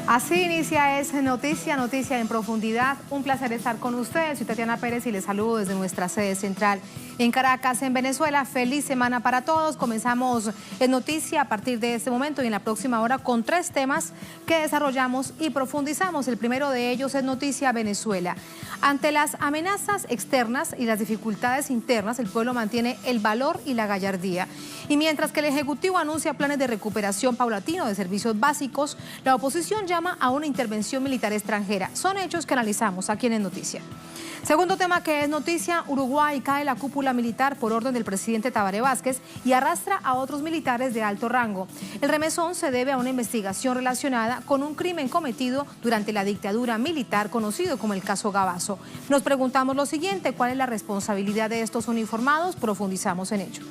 Así inicia Es Noticia, Noticia en Profundidad. Un placer estar con ustedes. Soy Tatiana Pérez y les saludo desde nuestra sede central en Caracas, en Venezuela. Feliz semana para todos. Comenzamos Es Noticia a partir de este momento y en la próxima hora con 3 temas que desarrollamos y profundizamos. El primero de ellos es Noticia Venezuela. Ante las amenazas externas y las dificultades internas, el pueblo mantiene el valor y la gallardía. Y mientras que el Ejecutivo anuncia planes de recuperación paulatino de servicios básicos, la oposición llama a una intervención militar extranjera. Son hechos que analizamos aquí en Es Noticia. Segundo tema que es noticia, Uruguay cae la cúpula militar por orden del presidente Tabaré Vázquez y arrastra a otros militares de alto rango. El remesón se debe a una investigación relacionada con un crimen cometido durante la dictadura militar conocido como el caso Gabazo. Nos preguntamos lo siguiente, ¿cuál es la responsabilidad de estos uniformados? Profundizamos en ello.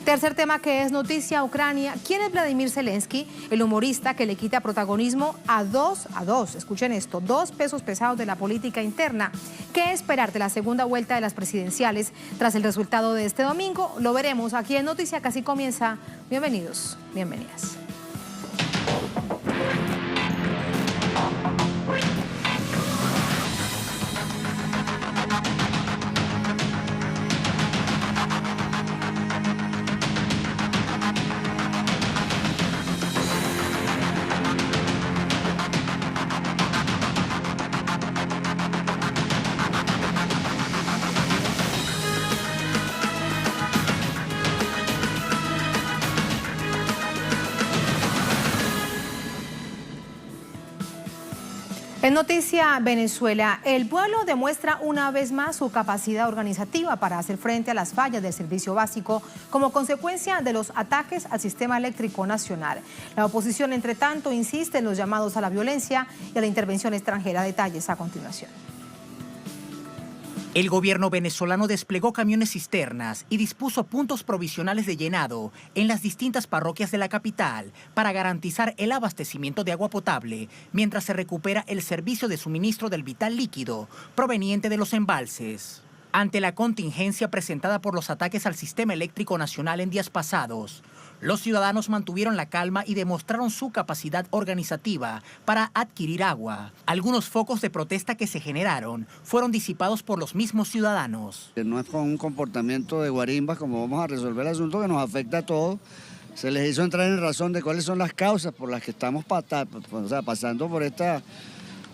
Tercer tema que es noticia, Ucrania. ¿Quién es Vladimir Zelensky? El humorista que le quita protagonismo a dos, escuchen esto, 2 pesos pesados de la política interna. ¿Qué esperar de la segunda vuelta de las presidenciales tras el resultado de este domingo? Lo veremos aquí en Noticia, que así comienza. Bienvenidos, bienvenidas. En Noticia Venezuela, el pueblo demuestra una vez más su capacidad organizativa para hacer frente a las fallas del servicio básico como consecuencia de los ataques al sistema eléctrico nacional. La oposición, entre tanto, insiste en los llamados a la violencia y a la intervención extranjera. Detalles a continuación. El gobierno venezolano desplegó camiones cisternas y dispuso puntos provisionales de llenado en las distintas parroquias de la capital para garantizar el abastecimiento de agua potable mientras se recupera el servicio de suministro del vital líquido proveniente de los embalses. Ante la contingencia presentada por los ataques al sistema eléctrico nacional en días pasados, los ciudadanos mantuvieron la calma y demostraron su capacidad organizativa para adquirir agua. Algunos focos de protesta que se generaron fueron disipados por los mismos ciudadanos. No es con un comportamiento de guarimbas como vamos a resolver el asunto que nos afecta a todos. Se les hizo entrar en razón de cuáles son las causas por las que estamos pasando por esta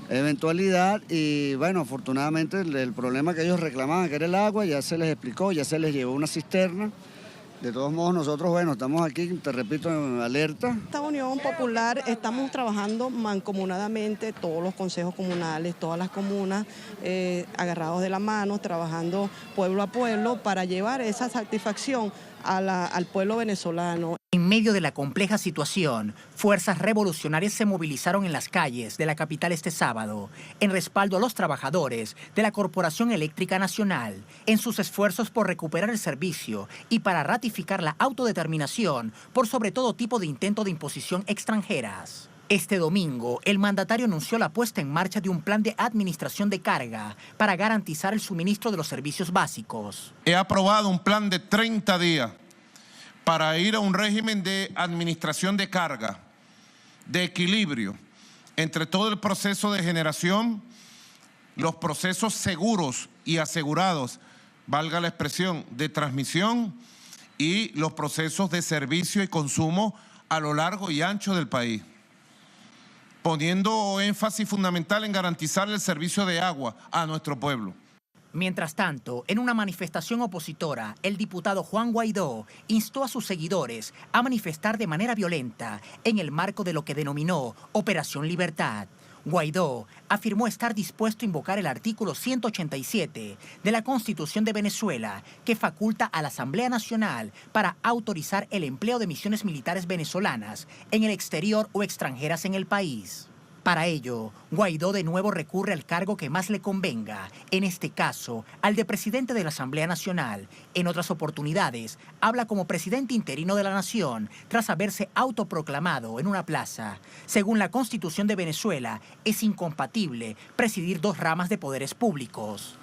eventualidad y bueno, afortunadamente el problema que ellos reclamaban, que era el agua, ya se les explicó, ya se les llevó una cisterna. De todos modos, nosotros, bueno, estamos aquí, te repito, en alerta. Esta Unión Popular estamos trabajando mancomunadamente, todos los consejos comunales, todas las comunas, agarrados de la mano, trabajando pueblo a pueblo para llevar esa satisfacción al pueblo venezolano. En medio de la compleja situación, fuerzas revolucionarias se movilizaron en las calles de la capital este sábado en respaldo a los trabajadores de la Corporación Eléctrica Nacional en sus esfuerzos por recuperar el servicio y para ratificar la autodeterminación por sobre todo tipo de intento de imposición extranjeras. Este domingo, el mandatario anunció la puesta en marcha de un plan de administración de carga para garantizar el suministro de los servicios básicos. He aprobado un plan de 30 días para ir a un régimen de administración de carga, de equilibrio entre todo el proceso de generación, los procesos seguros y asegurados, valga la expresión, de transmisión y los procesos de servicio y consumo a lo largo y ancho del país, poniendo énfasis fundamental en garantizar el servicio de agua a nuestro pueblo. Mientras tanto, en una manifestación opositora, el diputado Juan Guaidó instó a sus seguidores a manifestar de manera violenta en el marco de lo que denominó Operación Libertad. Guaidó afirmó estar dispuesto a invocar el artículo 187 de la Constitución de Venezuela, que faculta a la Asamblea Nacional para autorizar el empleo de misiones militares venezolanas en el exterior o extranjeras en el país. Para ello, Guaidó de nuevo recurre al cargo que más le convenga, en este caso, al de presidente de la Asamblea Nacional. En otras oportunidades, habla como presidente interino de la nación, tras haberse autoproclamado en una plaza. Según la Constitución de Venezuela, es incompatible presidir 2 ramas de poderes públicos.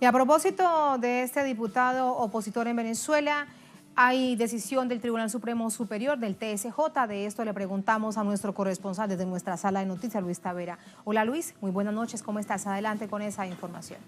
Y a propósito de este diputado opositor en Venezuela, Hay decisión del Tribunal Supremo Superior, del TSJ. De esto le preguntamos a nuestro corresponsal desde nuestra sala de noticias, Luis Tavera. Hola Luis, muy buenas noches, ¿cómo estás? Adelante con esa información.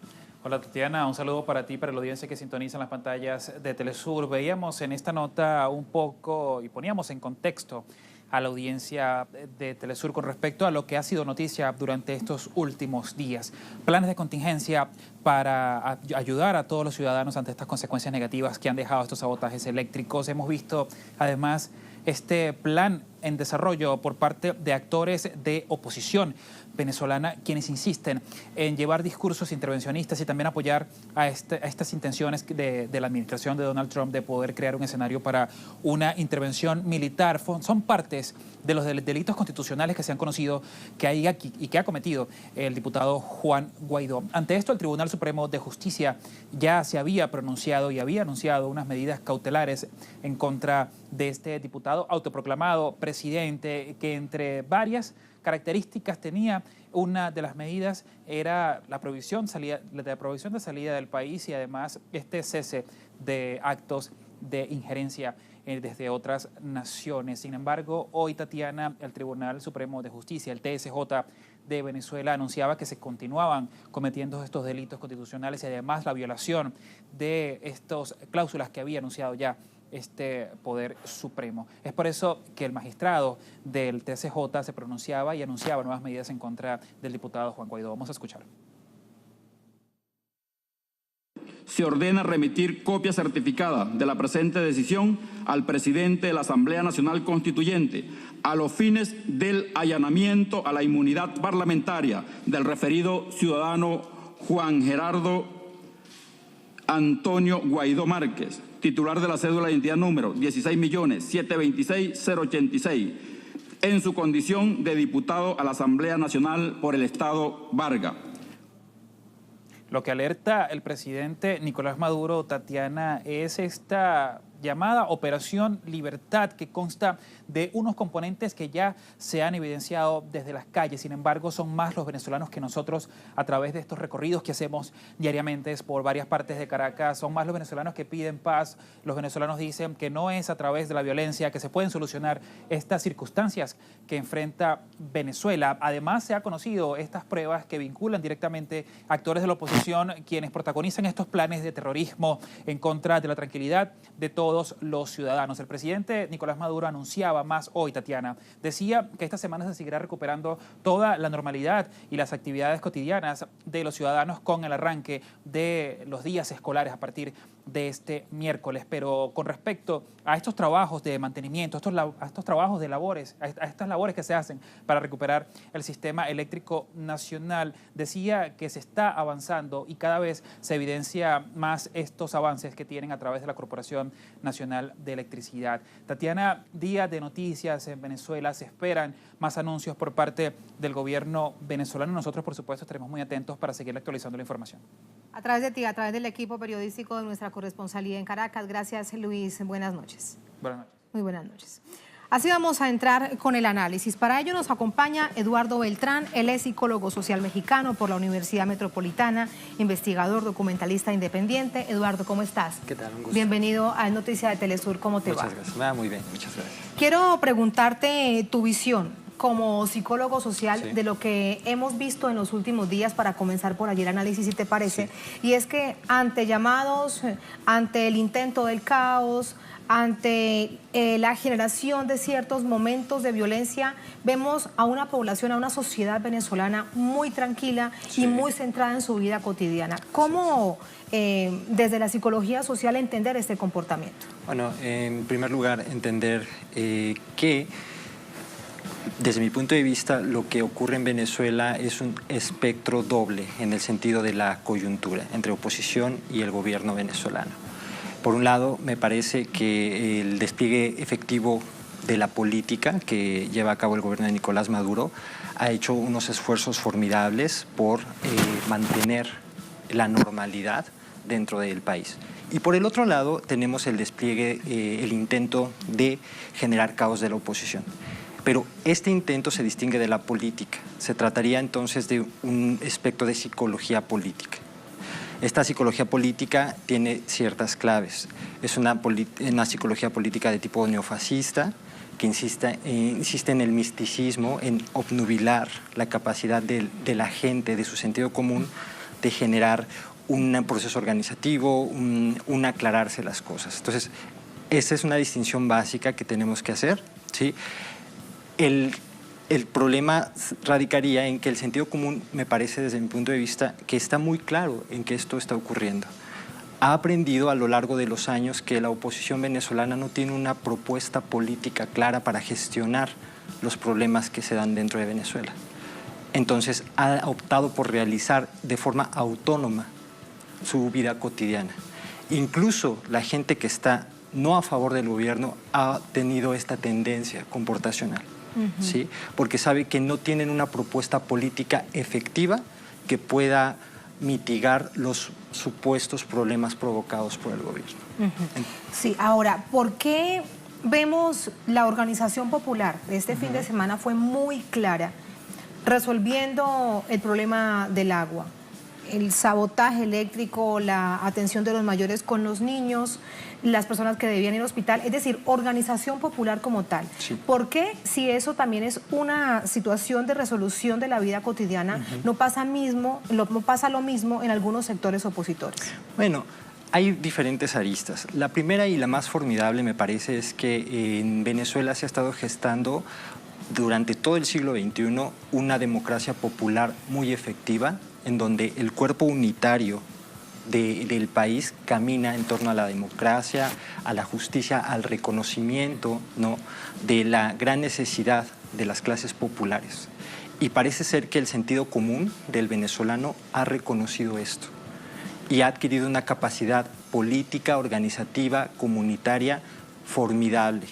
Hola Tatiana, un saludo para ti, para la audiencia que sintoniza en las pantallas de Telesur. Veíamos en esta nota un poco y poníamos en contexto a la audiencia de Telesur con respecto a lo que ha sido noticia durante estos últimos días. Planes de contingencia para ayudar a todos los ciudadanos ante estas consecuencias negativas que han dejado estos sabotajes eléctricos. Hemos visto además este plan en desarrollo por parte de actores de oposición venezolana, quienes insisten en llevar discursos intervencionistas y también apoyar a estas intenciones de la administración de Donald Trump de poder crear un escenario para una intervención militar. Son partes de los delitos constitucionales que se han conocido que ha cometido el diputado Juan Guaidó. Ante esto, el Tribunal Supremo de Justicia ya se había pronunciado y había anunciado unas medidas cautelares en contra de este diputado autoproclamado presidente, que entre varias características tenía, una de las medidas era la prohibición de salida del país y además este cese de actos de injerencia desde otras naciones. Sin embargo, hoy, Tatiana, el Tribunal Supremo de Justicia, el TSJ de Venezuela, anunciaba que se continuaban cometiendo estos delitos constitucionales y además la violación de estas cláusulas que había anunciado ya este Poder Supremo. Es por eso que el magistrado del TSJ se pronunciaba y anunciaba nuevas medidas en contra del diputado Juan Guaidó. Vamos a escuchar. Se ordena remitir copia certificada de la presente decisión al presidente de la Asamblea Nacional Constituyente a los fines del allanamiento a la inmunidad parlamentaria del referido ciudadano Juan Gerardo Antonio Guaidó Márquez, titular de la cédula de identidad número 16.726.086, en su condición de diputado a la Asamblea Nacional por el Estado Vargas. Lo que alerta el presidente Nicolás Maduro, Tatiana, es esta llamada Operación Libertad, que consta de unos componentes que ya se han evidenciado desde las calles. Sin embargo, son más los venezolanos que nosotros, a través de estos recorridos que hacemos diariamente por varias partes de Caracas, son más los venezolanos que piden paz. Los venezolanos dicen que no es a través de la violencia que se pueden solucionar estas circunstancias que enfrenta Venezuela. Además, se ha conocido estas pruebas que vinculan directamente a actores de la oposición, quienes protagonizan estos planes de terrorismo en contra de la tranquilidad de todos los ciudadanos. El presidente Nicolás Maduro anunciaba más hoy, Tatiana. Decía que esta semana se seguirá recuperando toda la normalidad y las actividades cotidianas de los ciudadanos con el arranque de los días escolares a partir de este miércoles. Pero con respecto a estos trabajos de mantenimiento, a estos trabajos de labores, a estas labores que se hacen para recuperar el sistema eléctrico nacional, decía que se está avanzando y cada vez se evidencia más estos avances que tienen a través de la Corporación Nacional de Electricidad. Tatiana, día de noticias en Venezuela, se esperan más anuncios por parte del gobierno venezolano. Nosotros, por supuesto, estaremos muy atentos para seguir actualizando la información. A través de ti, a través del equipo periodístico de nuestra corresponsalía en Caracas. Gracias, Luis. Buenas noches. Buenas noches. Muy buenas noches. Así vamos a entrar con el análisis. Para ello nos acompaña Eduardo Beltrán. Él es psicólogo social mexicano por la Universidad Metropolitana, investigador, documentalista independiente. Eduardo, ¿cómo estás? ¿Qué tal? Un gusto. Bienvenido a Noticias de Telesur. ¿Cómo te va? Muchas gracias. Muy bien, muchas gracias. Quiero preguntarte tu visión como psicólogo social, sí, de lo que hemos visto en los últimos días, para comenzar por allí el análisis, si te parece. Sí. Y es que ante llamados, ante el intento del caos, ante la generación de ciertos momentos de violencia, vemos a una población, a una sociedad venezolana muy tranquila, sí, y muy centrada en su vida cotidiana. ¿Cómo, desde la psicología social, entender este comportamiento? Bueno, en primer lugar, entender que, desde mi punto de vista, lo que ocurre en Venezuela es un espectro doble en el sentido de la coyuntura entre oposición y el gobierno venezolano. Por un lado, me parece que el despliegue efectivo de la política que lleva a cabo el gobierno de Nicolás Maduro ha hecho unos esfuerzos formidables por mantener la normalidad dentro del país. Y por el otro lado, tenemos el despliegue, el intento de generar caos de la oposición. Pero este intento se distingue de la política. Se trataría entonces de un aspecto de psicología política. Esta psicología política tiene ciertas claves. Es una psicología política de tipo neofascista, que insiste en el misticismo, en obnubilar la capacidad de la gente, de su sentido común, de generar un proceso organizativo, un aclararse las cosas. Entonces, esa es una distinción básica que tenemos que hacer, ¿sí? El problema radicaría en que el sentido común, me parece desde mi punto de vista, que está muy claro en que esto está ocurriendo. Ha aprendido a lo largo de los años que la oposición venezolana no tiene una propuesta política clara para gestionar los problemas que se dan dentro de Venezuela. Entonces ha optado por realizar de forma autónoma su vida cotidiana. Incluso la gente que está no a favor del gobierno ha tenido esta tendencia comportacional, ¿sí? Porque sabe que no tienen una propuesta política efectiva que pueda mitigar los supuestos problemas provocados por el gobierno. Sí, ahora, ¿por qué vemos la organización popular de este fin de semana fue muy clara, resolviendo el problema del agua, el sabotaje eléctrico, la atención de los mayores con los niños, las personas que debían ir al hospital, es decir, organización popular como tal? Sí. ¿Por qué, si eso también es una situación de resolución de la vida cotidiana, no pasa lo mismo en algunos sectores opositores? Bueno, hay diferentes aristas. La primera y la más formidable, me parece, es que en Venezuela se ha estado gestando durante todo el siglo XXI una democracia popular muy efectiva, en donde el cuerpo unitario del país camina en torno a la democracia, a la justicia, al reconocimiento, ¿no?, de la gran necesidad de las clases populares. Y parece ser que el sentido común del venezolano ha reconocido esto y ha adquirido una capacidad política, organizativa, comunitaria formidable,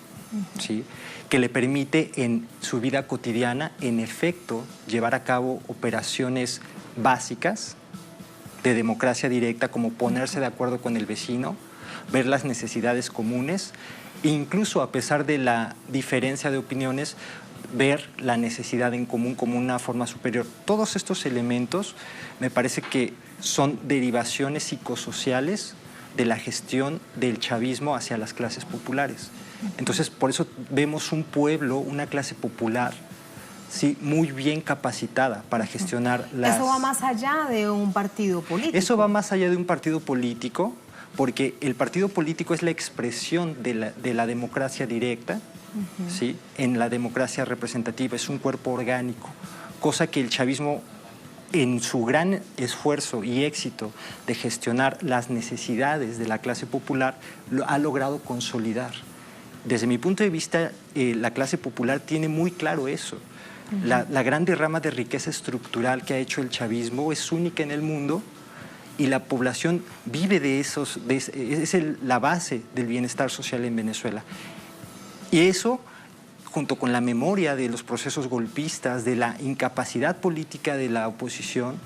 ¿sí?, que le permite en su vida cotidiana, en efecto, llevar a cabo operaciones básicas de democracia directa, como ponerse de acuerdo con el vecino, ver las necesidades comunes, e incluso a pesar de la diferencia de opiniones, ver la necesidad en común como una forma superior. Todos estos elementos me parece que son derivaciones psicosociales de la gestión del chavismo hacia las clases populares. Entonces, por eso vemos un pueblo, una clase popular, sí, muy bien capacitada para gestionar las... Eso va más allá de un partido político. Eso va más allá de un partido político, porque el partido político es la expresión de la democracia directa, ¿sí?, en la democracia representativa, es un cuerpo orgánico, cosa que el chavismo, en su gran esfuerzo y éxito de gestionar las necesidades de la clase popular, lo ha logrado consolidar. Desde mi punto de vista, la clase popular tiene muy claro eso. La gran derrama de riqueza estructural que ha hecho el chavismo es única en el mundo y la población vive de esos, es la base del bienestar social en Venezuela. Y eso, junto con la memoria de los procesos golpistas, de la incapacidad política de la oposición,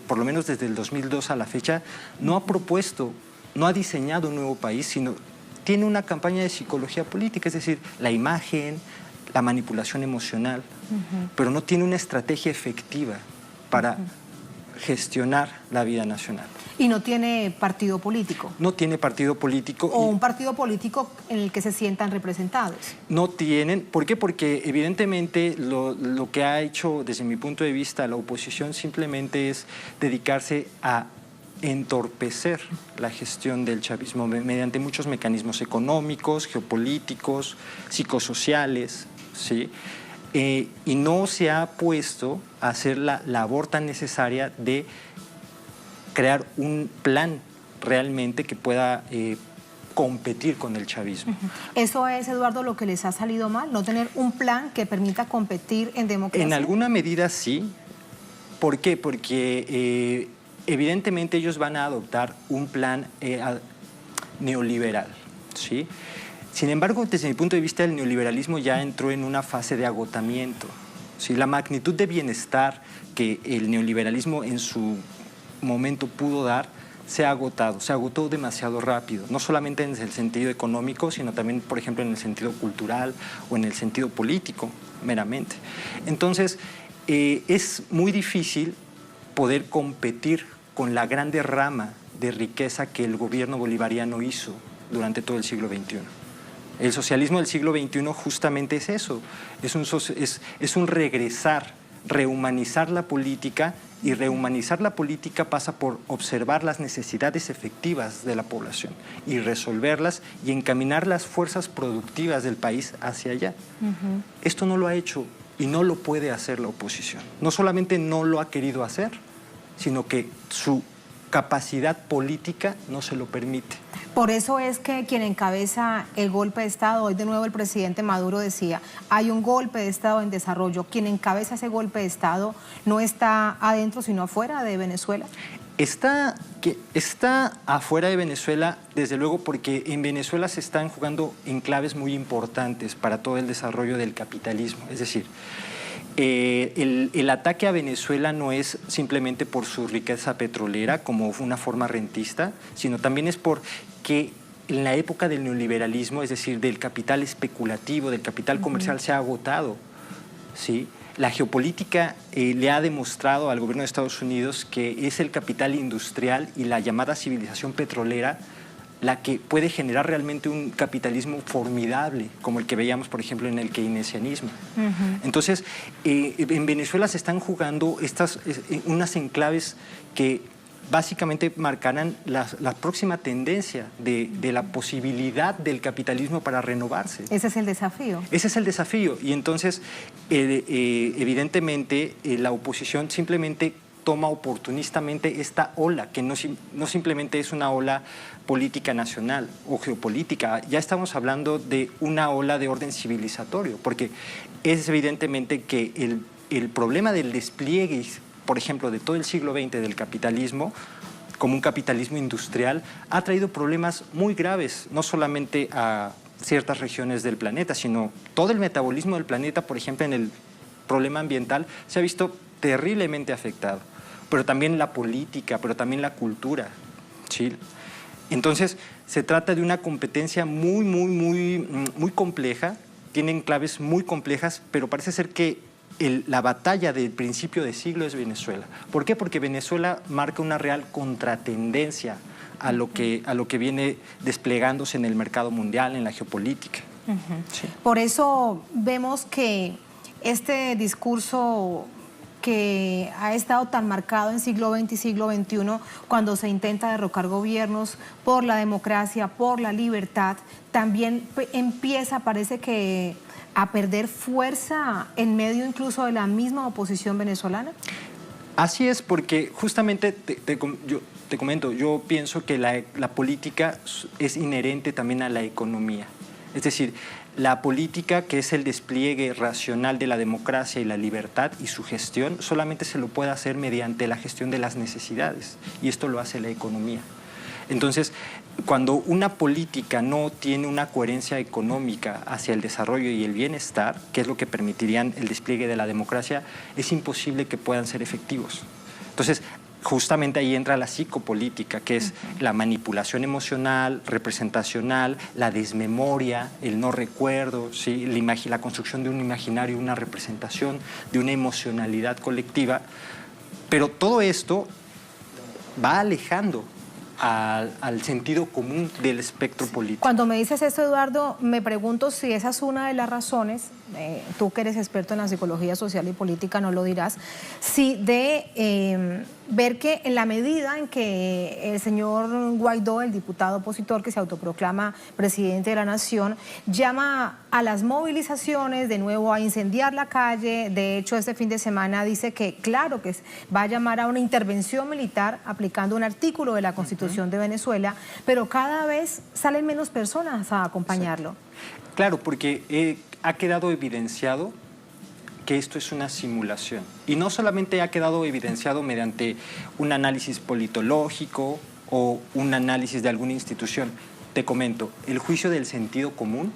por lo menos desde el 2002 a la fecha, no ha propuesto, no ha diseñado un nuevo país, sino tiene una campaña de psicología política, es decir, la imagen, la manipulación emocional, pero no tiene una estrategia efectiva para gestionar la vida nacional. ¿Y no tiene partido político? No tiene partido político. ¿O un partido político en el que se sientan representados? No tienen. ¿Por qué? Porque evidentemente lo que ha hecho, desde mi punto de vista, la oposición simplemente es dedicarse a entorpecer la gestión del chavismo mediante muchos mecanismos económicos, geopolíticos, psicosociales, ¿sí? Y no se ha puesto a hacer la labor tan necesaria de crear un plan realmente que pueda competir con el chavismo. ¿Eso es, Eduardo, lo que les ha salido mal? ¿No tener un plan que permita competir en democracia? En alguna medida sí. ¿Por qué? Porque evidentemente ellos van a adoptar un plan neoliberal, ¿sí? Sin embargo, desde mi punto de vista, el neoliberalismo ya entró en una fase de agotamiento, ¿sí? La magnitud de bienestar que el neoliberalismo en su momento pudo dar se ha agotó demasiado rápido, no solamente en el sentido económico, sino también, por ejemplo, en el sentido cultural o en el sentido político, meramente. Entonces, es muy difícil poder competir con la gran derrama de riqueza que el gobierno bolivariano hizo durante todo el siglo XXI. El socialismo del siglo XXI justamente es eso, es un regresar, rehumanizar la política, y rehumanizar la política pasa por observar las necesidades efectivas de la población y resolverlas y encaminar las fuerzas productivas del país hacia allá. Esto no lo ha hecho y no lo puede hacer la oposición. No solamente no lo ha querido hacer, sino que su capacidad política no se lo permite. Por eso es que quien encabeza el golpe de Estado, hoy de nuevo el presidente Maduro decía, hay un golpe de Estado en desarrollo. Quien encabeza ese golpe de Estado no está adentro, sino afuera de Venezuela. Está afuera de Venezuela, desde luego, porque en Venezuela se están jugando enclaves muy importantes para todo el desarrollo del capitalismo. Es decir, el ataque a Venezuela no es simplemente por su riqueza petrolera como una forma rentista, sino también es porque en la época del neoliberalismo, es decir, del capital especulativo, del capital comercial, se ha agotado, ¿sí? La geopolítica le ha demostrado al gobierno de Estados Unidos que es el capital industrial y la llamada civilización petrolera la que puede generar realmente un capitalismo formidable, como el que veíamos, por ejemplo, en el keynesianismo. Entonces, en Venezuela se están jugando unas enclaves que básicamente marcarán la próxima tendencia de la posibilidad del capitalismo para renovarse. Ese es el desafío. Ese es el desafío. Y entonces, evidentemente, la oposición simplemente toma oportunistamente esta ola, que no simplemente es una ola política nacional o geopolítica, ya estamos hablando de una ola de orden civilizatorio, porque es evidentemente que el problema del despliegue, por ejemplo, de todo el siglo XX del capitalismo, como un capitalismo industrial, ha traído problemas muy graves, no solamente a ciertas regiones del planeta, sino todo el metabolismo del planeta, por ejemplo, en el problema ambiental, se ha visto terriblemente afectado, pero también la política, pero también la cultura, ¿sí? Entonces, se trata de una competencia muy compleja, tienen claves muy complejas, pero parece ser que la batalla del principio de siglo es Venezuela. ¿Por qué? Porque Venezuela marca una real contratendencia a lo que viene desplegándose en el mercado mundial, en la geopolítica. Sí. Por eso vemos que este discurso que ha estado tan marcado en siglo XX y siglo XXI, cuando se intenta derrocar gobiernos por la democracia, por la libertad, también empieza, parece que, a perder fuerza en medio incluso de la misma oposición venezolana. Así es, porque justamente yo te comento, yo pienso que la política es inherente también a la economía. Es decir, la política, que es el despliegue racional de la democracia y la libertad y su gestión, solamente se lo puede hacer mediante la gestión de las necesidades, y esto lo hace la economía. Entonces, cuando una política no tiene una coherencia económica hacia el desarrollo y el bienestar, que es lo que permitirían el despliegue de la democracia, es imposible que puedan ser efectivos. Entonces, justamente ahí entra la psicopolítica, que es la manipulación emocional, representacional, la desmemoria, el no recuerdo, ¿sí? La construcción de un imaginario, una representación, de una emocionalidad colectiva. Pero todo esto va alejando al sentido común del espectro político. Cuando me dices esto, Eduardo, me pregunto si esa es una de las razones, tú que eres experto en la psicología social y política no lo dirás, si de ver que en la medida en que el señor Guaidó, el diputado opositor que se autoproclama presidente de la nación, llama a las movilizaciones, de nuevo a incendiar la calle, de hecho este fin de semana dice que claro que va a llamar a una intervención militar aplicando un artículo de la Constitución de Venezuela, pero cada vez salen menos personas a acompañarlo. Sí. Claro, porque ha quedado evidenciado que esto es una simulación. Y no solamente ha quedado evidenciado mediante un análisis politológico o un análisis de alguna institución. Te comento, el juicio del sentido común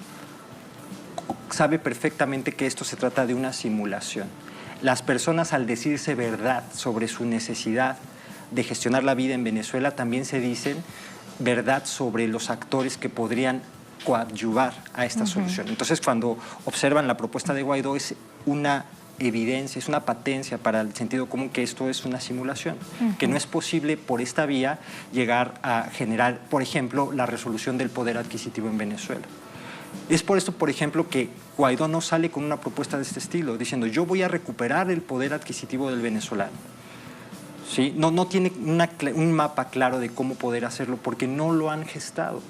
sabe perfectamente que esto se trata de una simulación. Las personas, al decirse verdad sobre su necesidad de gestionar la vida en Venezuela, también se dicen verdad sobre los actores que podrían coadyuvar a esta solución. Entonces, cuando observan la propuesta de Guaidó, es una evidencia, es una patencia para el sentido común que esto es una simulación, que no es posible por esta vía llegar a generar, por ejemplo, la resolución del poder adquisitivo en Venezuela. Es por esto, por ejemplo, que Guaidó no sale con una propuesta de este estilo, diciendo yo voy a recuperar el poder adquisitivo del venezolano. ¿Sí? No tiene un mapa claro de cómo poder hacerlo porque no lo han gestado.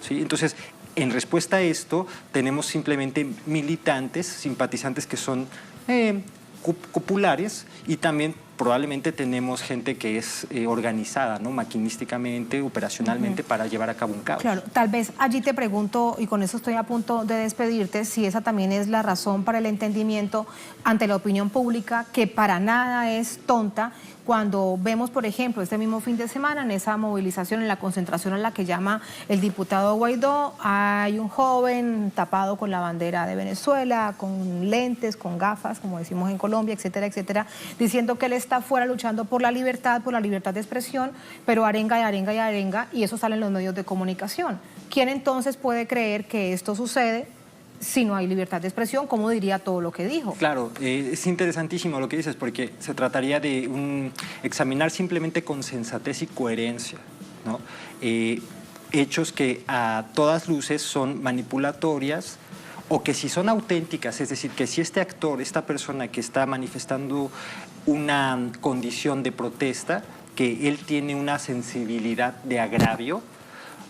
¿Sí? Entonces, en respuesta a esto, tenemos simplemente militantes, simpatizantes que son populares y también probablemente tenemos gente que es organizada, ¿no? Maquinísticamente, operacionalmente, para llevar a cabo un caos. Claro, tal vez allí te pregunto, y con eso estoy a punto de despedirte, si esa también es la razón para el entendimiento ante la opinión pública, que para nada es tonta, cuando vemos, por ejemplo, este mismo fin de semana, en esa movilización, en la concentración a la que llama el diputado Guaidó, hay un joven tapado con la bandera de Venezuela, con lentes, con gafas, como decimos en Colombia, etcétera, etcétera, diciendo que él está fuera luchando por la libertad de expresión, pero arenga y arenga y arenga, y eso sale en los medios de comunicación. ¿Quién entonces puede creer que esto sucede si no hay libertad de expresión? ¿Cómo diría todo lo que dijo? Claro, es interesantísimo lo que dices, porque se trataría de examinar simplemente con sensatez y coherencia, ¿no? Hechos que a todas luces son manipulatorias, o que si son auténticas, es decir, que si este actor, esta persona que está manifestando una condición de protesta, que él tiene una sensibilidad de agravio,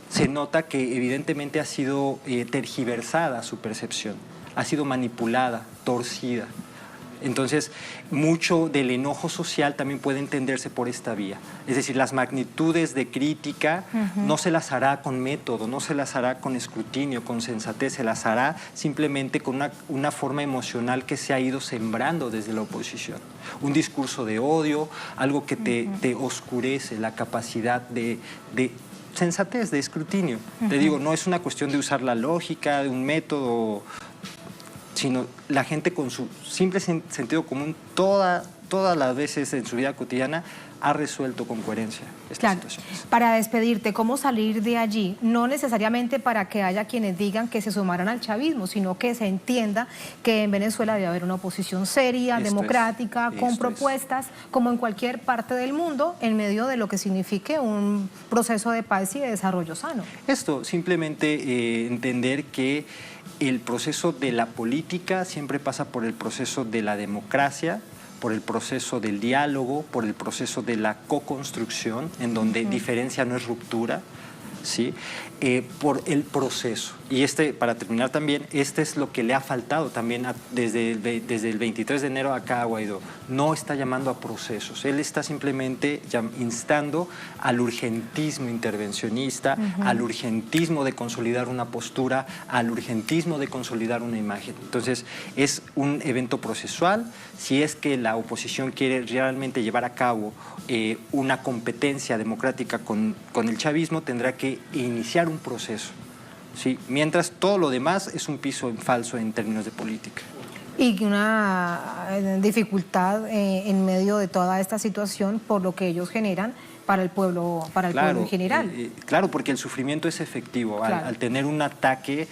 se nota que evidentemente ha sido tergiversada su percepción, ha sido manipulada, torcida. Entonces, mucho del enojo social también puede entenderse por esta vía. Es decir, las magnitudes de crítica no se las hará con método, no se las hará con escrutinio, con sensatez, se las hará simplemente con una forma emocional que se ha ido sembrando desde la oposición. Un discurso de odio, algo que te oscurece la capacidad de sensatez, de escrutinio. Te digo, no es una cuestión de usar la lógica, de un método, sino la gente con su simple sentido común, todas las veces en su vida cotidiana, ha resuelto con coherencia estas situaciones. Para despedirte, ¿cómo salir de allí? No necesariamente para que haya quienes digan que se sumaran al chavismo, sino que se entienda que en Venezuela debe haber una oposición seria, democrática, con propuestas, como en cualquier parte del mundo, en medio de lo que signifique un proceso de paz y de desarrollo sano. Esto, simplemente entender que el proceso de la política siempre pasa por el proceso de la democracia, por el proceso del diálogo, por el proceso de la co-construcción, en donde diferencia no es ruptura, ¿sí? Por el proceso. Y para terminar también, es lo que le ha faltado también desde el 23 de enero acá a Guaidó. No está llamando a procesos, él está simplemente instando al urgentismo intervencionista, al urgentismo de consolidar una postura, al urgentismo de consolidar una imagen. Entonces, es un evento procesual. Si es que la oposición quiere realmente llevar a cabo una competencia democrática con el chavismo, tendrá que iniciar un proceso, ¿sí? Mientras todo lo demás es un piso en falso en términos de política. Y una dificultad en medio de toda esta situación por lo que ellos generan para el pueblo, pueblo en general. Claro, porque el sufrimiento es efectivo. Al tener un ataque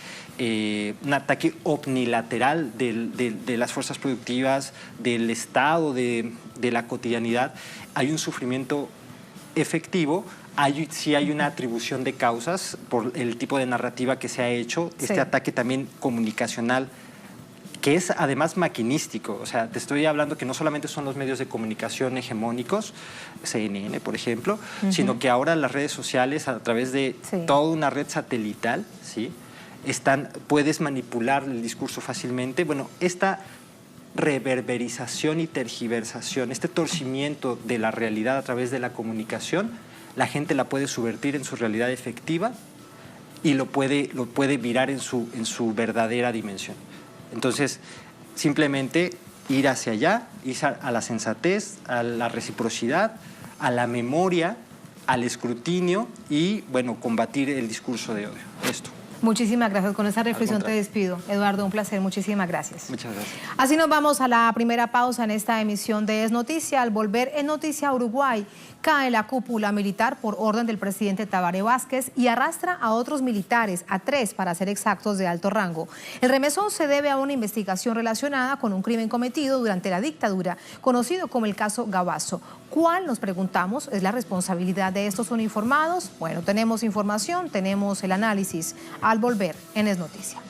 omnilateral de las fuerzas productivas, del Estado, de la cotidianidad, hay un sufrimiento efectivo. Sí hay una atribución de causas por el tipo de narrativa que se ha hecho, este ataque también comunicacional, que es además maquinístico. O sea, te estoy hablando que no solamente son los medios de comunicación hegemónicos, CNN, por ejemplo, sino que ahora las redes sociales, a través de toda una red satelital, ¿sí? Puedes manipular el discurso fácilmente. Bueno, esta reverberización y tergiversación, este torcimiento de la realidad a través de la comunicación, la gente la puede subvertir en su realidad efectiva y lo puede virar en su verdadera dimensión. Entonces, simplemente ir hacia allá, ir a la sensatez, a la reciprocidad, a la memoria, al escrutinio y, bueno, combatir el discurso de odio. Esto. Muchísimas gracias. Con esa reflexión te despido. Eduardo, un placer. Muchísimas gracias. Muchas gracias. Así nos vamos a la primera pausa en esta emisión de Es Noticia. Al volver en Noticia Uruguay, cae la cúpula militar por orden del presidente Tabaré Vázquez y arrastra a otros militares, a 3 para ser exactos, de alto rango. El remesón se debe a una investigación relacionada con un crimen cometido durante la dictadura, conocido como el caso Gabazo. ¿Cuál, nos preguntamos, es la responsabilidad de estos uniformados? Bueno, tenemos información, tenemos el análisis al volver en Es Noticia.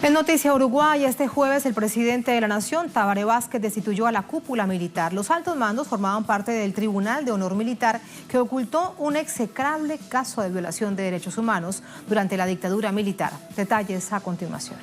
En Noticia Uruguay, este jueves el presidente de la Nación, Tabaré Vázquez, destituyó a la cúpula militar. Los altos mandos formaban parte del Tribunal de Honor Militar que ocultó un execrable caso de violación de derechos humanos durante la dictadura militar. Detalles a continuación.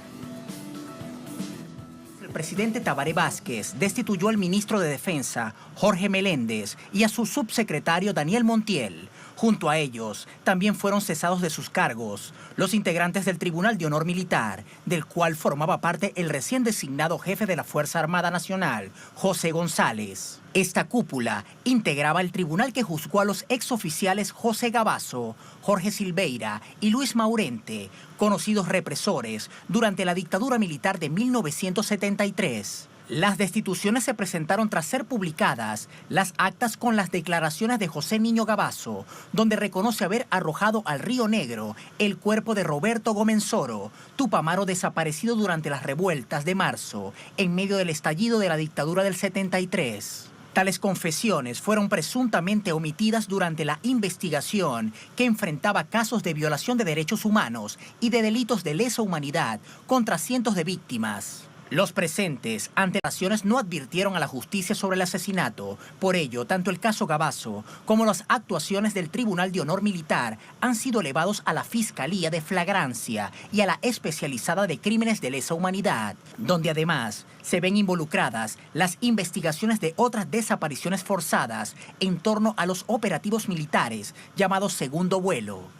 El presidente Tabaré Vázquez destituyó al ministro de Defensa, Jorge Meléndez, y a su subsecretario Daniel Montiel. Junto a ellos, también fueron cesados de sus cargos los integrantes del Tribunal de Honor Militar, del cual formaba parte el recién designado jefe de la Fuerza Armada Nacional, José González. Esta cúpula integraba el tribunal que juzgó a los exoficiales José Gabazo, Jorge Silveira y Luis Maurente, conocidos represores durante la dictadura militar de 1973. Las destituciones se presentaron tras ser publicadas las actas con las declaraciones de José Niño Gabazo, donde reconoce haber arrojado al Río Negro el cuerpo de Roberto Gomenzoro, tupamaro desaparecido durante las revueltas de marzo, en medio del estallido de la dictadura del 73. Tales confesiones fueron presuntamente omitidas durante la investigación que enfrentaba casos de violación de derechos humanos y de delitos de lesa humanidad contra cientos de víctimas. Los presentes ante las acciones no advirtieron a la justicia sobre el asesinato. Por ello, tanto el caso Gabazo como las actuaciones del Tribunal de Honor Militar han sido elevados a la Fiscalía de Flagrancia y a la Especializada de Crímenes de Lesa Humanidad, donde además se ven involucradas las investigaciones de otras desapariciones forzadas en torno a los operativos militares llamados Segundo Vuelo.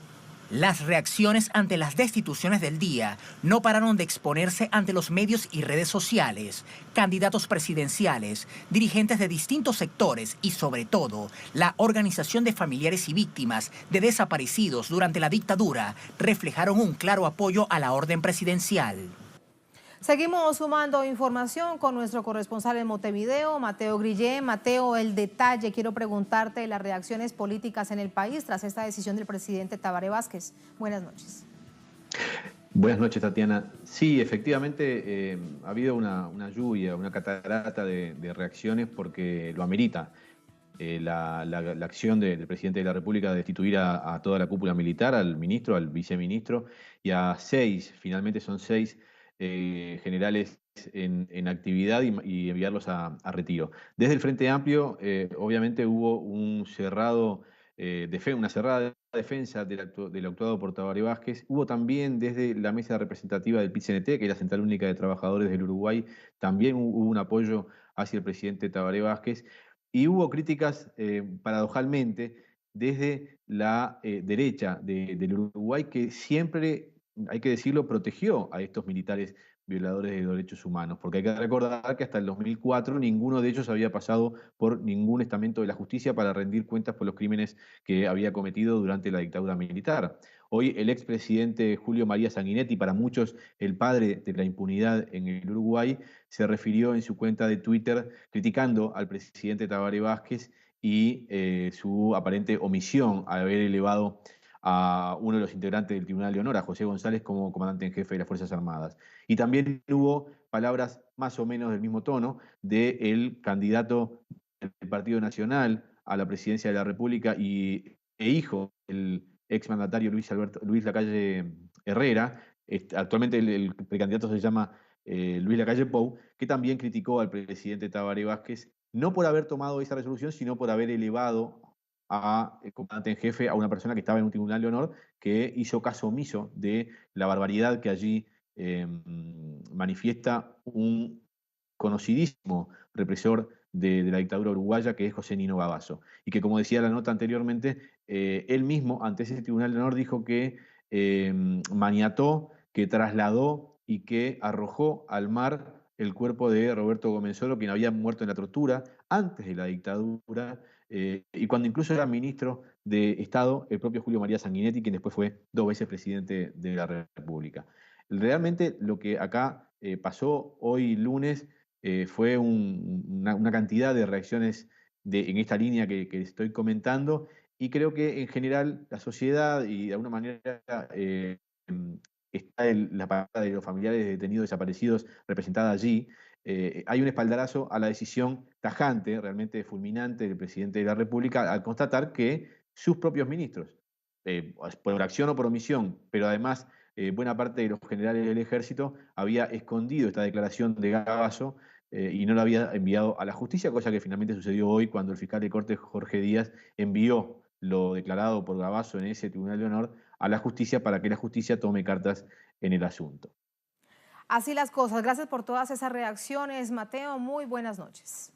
Las reacciones ante las destituciones del día no pararon de exponerse ante los medios y redes sociales. Candidatos presidenciales, dirigentes de distintos sectores y, sobre todo, la Organización de Familiares y Víctimas de Desaparecidos durante la dictadura reflejaron un claro apoyo a la orden presidencial. Seguimos sumando información con nuestro corresponsal en Montevideo, Mateo Grillé. Mateo, el detalle, quiero preguntarte las reacciones políticas en el país tras esta decisión del presidente Tabaré Vázquez. Buenas noches. Buenas noches, Tatiana. Sí, efectivamente ha habido una lluvia, una catarata de reacciones porque lo amerita. La acción del presidente de la República de destituir a toda la cúpula militar, al ministro, al viceministro y a 6, finalmente son 6, generales en actividad y enviarlos a retiro. Desde el Frente Amplio, obviamente hubo una cerrada defensa del actuado por Tabaré Vázquez. Hubo también desde la mesa representativa del PIT-CNT, que es la Central Única de Trabajadores del Uruguay, también hubo un apoyo hacia el presidente Tabaré Vázquez. Y hubo críticas, paradojalmente, desde la derecha del Uruguay, que siempre, hay que decirlo, protegió a estos militares violadores de derechos humanos, porque hay que recordar que hasta el 2004 ninguno de ellos había pasado por ningún estamento de la justicia para rendir cuentas por los crímenes que había cometido durante la dictadura militar. Hoy el expresidente Julio María Sanguinetti, para muchos el padre de la impunidad en el Uruguay, se refirió en su cuenta de Twitter criticando al presidente Tabaré Vázquez y su aparente omisión al haber elevado a uno de los integrantes del Tribunal de Honor, a José González, como comandante en jefe de las Fuerzas Armadas. Y también hubo palabras más o menos del mismo tono del candidato del Partido Nacional a la presidencia de la República e hijo del exmandatario Luis Lacalle Herrera. Actualmente el precandidato se llama Luis Lacalle Pou, que también criticó al presidente Tabaré Vázquez, no por haber tomado esa resolución, sino por haber elevado a comandante en jefe a una persona que estaba en un tribunal de honor que hizo caso omiso de la barbaridad que allí manifiesta un conocidísimo represor de la dictadura uruguaya, que es José Nino Gavazo. Y que, como decía la nota anteriormente, él mismo, ante ese tribunal de honor, dijo que maniató, que trasladó y que arrojó al mar el cuerpo de Roberto Gomenzoro, quien había muerto en la tortura antes de la dictadura, y cuando incluso era ministro de Estado, el propio Julio María Sanguinetti, quien después fue 2 veces presidente de la República. Realmente lo que acá pasó hoy lunes fue una cantidad de reacciones en esta línea que estoy comentando, y creo que en general la sociedad y de alguna manera está la palabra de los familiares de detenidos desaparecidos representada allí. Hay un espaldarazo a la decisión tajante, realmente fulminante del presidente de la República al constatar que sus propios ministros, por acción o por omisión, pero además buena parte de los generales del ejército, había escondido esta declaración de Gavazo y no la había enviado a la justicia, cosa que finalmente sucedió hoy cuando el fiscal de corte Jorge Díaz envió lo declarado por Gavazo en ese tribunal de honor a la justicia para que la justicia tome cartas en el asunto. Así las cosas. Gracias por todas esas reacciones, Mateo. Muy buenas noches.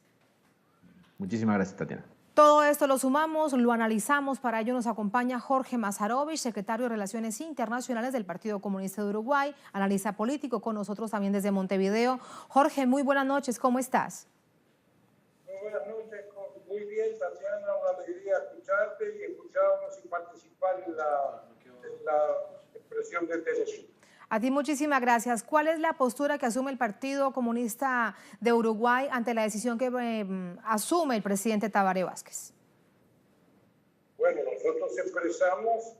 Muchísimas gracias, Tatiana. Todo esto lo sumamos, lo analizamos. Para ello nos acompaña Jorge Mazarovich, secretario de Relaciones Internacionales del Partido Comunista de Uruguay, analista político, con nosotros también desde Montevideo. Jorge, muy buenas noches. ¿Cómo estás? Muy buenas noches. Muy bien, Tatiana. Una alegría escucharte y escucharnos y participar en la expresión de Telesur. A ti muchísimas gracias. ¿Cuál es la postura que asume el Partido Comunista de Uruguay ante la decisión que asume el presidente Tabaré Vázquez? Bueno, nosotros expresamos,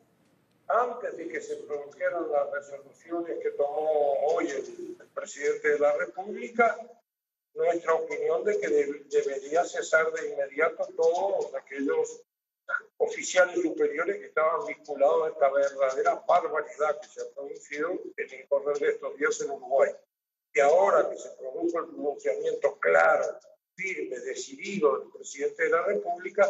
antes de que se produjeran las resoluciones que tomó hoy el presidente de la República, nuestra opinión de que debería cesar de inmediato todos aquellos oficiales superiores que estaban vinculados a esta verdadera barbaridad que se ha producido en el correr de estos días en Uruguay. Y ahora que se produjo el pronunciamiento claro, firme, decidido del presidente de la República,